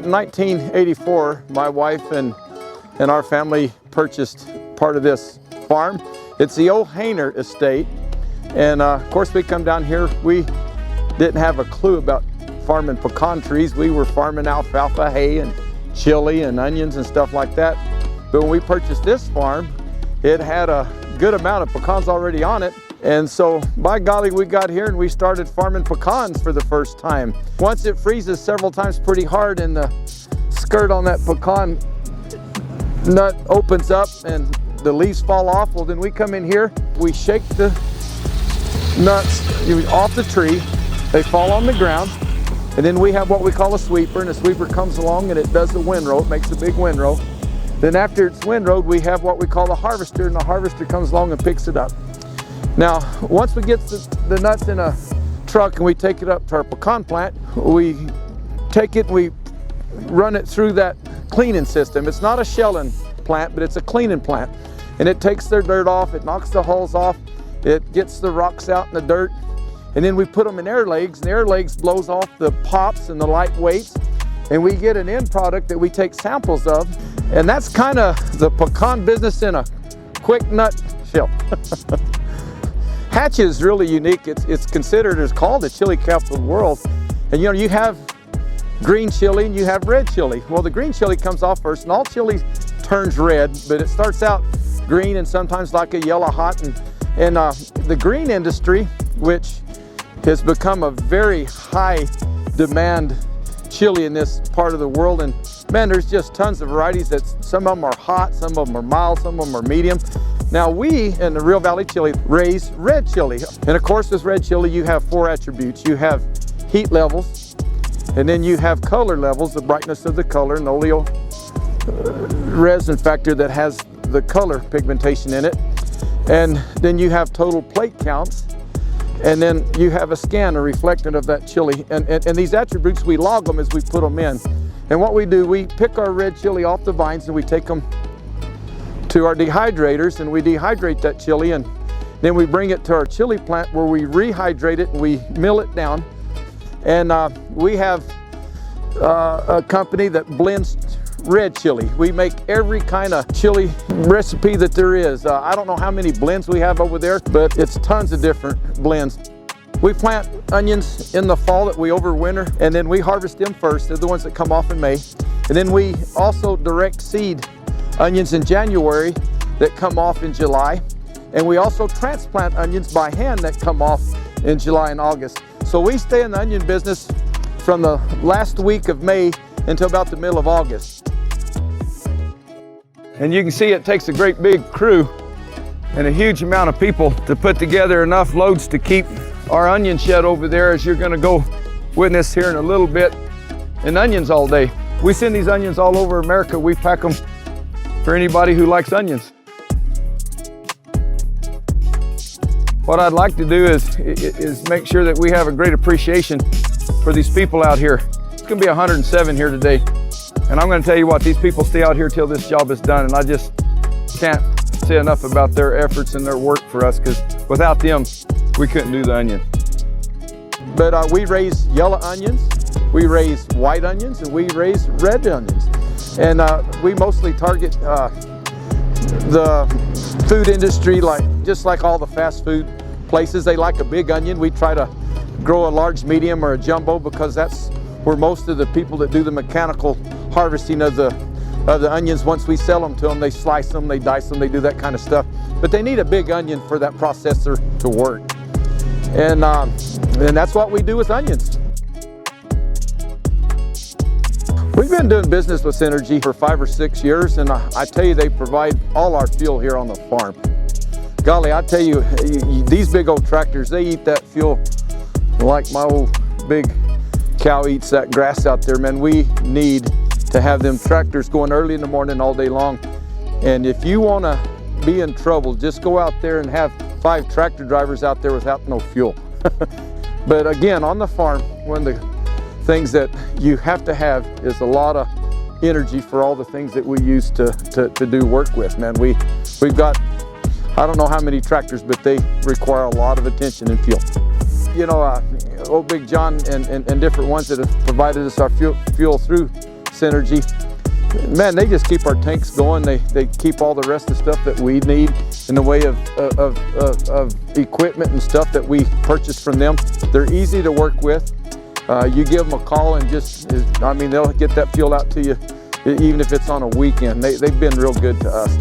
In 1984, my wife and our family purchased part of this farm. It's the old Hainer estate. And of course, we come down here, we didn't have a clue about farming pecan trees. We were farming alfalfa hay and chili and onions and stuff like that. But when we purchased this farm, it had a good amount of pecans already on it. And so, by golly, we got here and we started farming pecans for the first time. Once it freezes several times pretty hard and the skirt on that pecan nut opens up and the leaves fall off, well then we come in here, we shake the nuts off the tree, they fall on the ground, and then we have what we call a sweeper, and the sweeper comes along and it does the windrow, it makes a big windrow. Then after it's windrowed, we have what we call the harvester, and the harvester comes along and picks it up. Now, once we get the nuts in a truck and we take it up to our pecan plant, we take it and we run it through that cleaning system. It's not a shelling plant, but it's a cleaning plant. And it takes their dirt off, it knocks the hulls off, it gets the rocks out in the dirt, and then we put them in air legs, and the air legs blows off the pops and the light weights, and we get an end product that we take samples of. And that's kind of the pecan business in a quick nutshell. Hatch is really unique. It's considered, it's called the chili capital of the world. And you know, you have green chili and you have red chili. Well, the green chili comes off first, and all chili turns red, but it starts out green and sometimes like a yellow hot. And the green industry, which has become a very high demand chili in this part of the world, and man, there's just tons of varieties. That some of them are hot, some of them are mild, some of them are medium. Now we in the Rio Valley Chili raise red chili, and of course with red chili you have four attributes. You have heat levels, and then you have color levels, the brightness of the color, and the oleo resin factor that has the color pigmentation in it, and then you have total plate counts, and then you have a scan, a reflectant of that chili, and these attributes, we log them as we put them in. And what we do, we pick our red chili off the vines and we take them to our dehydrators, and we dehydrate that chili, and then we bring it to our chili plant where we rehydrate it and we mill it down. And we have a company that blends red chili. We make every kind of chili recipe that there is. I don't know how many blends we have over there, but it's tons of different blends. We plant onions in the fall that we overwinter, and then we harvest them first. They're the ones that come off in May. And then we also direct seed onions in January that come off in July. And we also transplant onions by hand that come off in July and August. So we stay in the onion business from the last week of May until about the middle of August. And you can see it takes a great big crew and a huge amount of people to put together enough loads to keep our onion shed over there, as you're gonna go witness here in a little bit, in onions all day. We send these onions all over America. We pack them for anybody who likes onions. What I'd like to do is make sure that we have a great appreciation for these people out here. It's gonna be 107 here today. And I'm gonna tell you what, these people stay out here till this job is done, and I just can't say enough about their efforts and their work for us, because without them, we couldn't do the onion. But we raise yellow onions, we raise white onions, and we raise red onions. And we mostly target the food industry, just like all the fast food places. They like a big onion. We try to grow a large, medium, or a jumbo, because that's where most of the people that do the mechanical harvesting of the onions, once we sell them to them, they slice them, they dice them, they do that kind of stuff. But they need a big onion for that processor to work. And that's what we do with onions. We've been doing business with Synergy for 5 or 6 years, and I tell you, they provide all our fuel here on the farm. Golly, I tell you, these big old tractors, they eat that fuel like my old big cow eats that grass out there, man. We need to have them tractors going early in the morning all day long. And if you want to be in trouble, just go out there and have 5 tractor drivers out there without no fuel. But again, on the farm, one of the things that you have to have is a lot of energy for all the things that we use to do work with, man. We've got, I don't know how many tractors, but they require a lot of attention and fuel. You know, old Big John and different ones that have provided us our fuel through Synergy. Man, they just keep our tanks going. They keep all the rest of the stuff that we need in the way of equipment and stuff that we purchase from them. They're easy to work with. You give them a call and they'll get that fuel out to you even if it's on a weekend. They've been real good to us.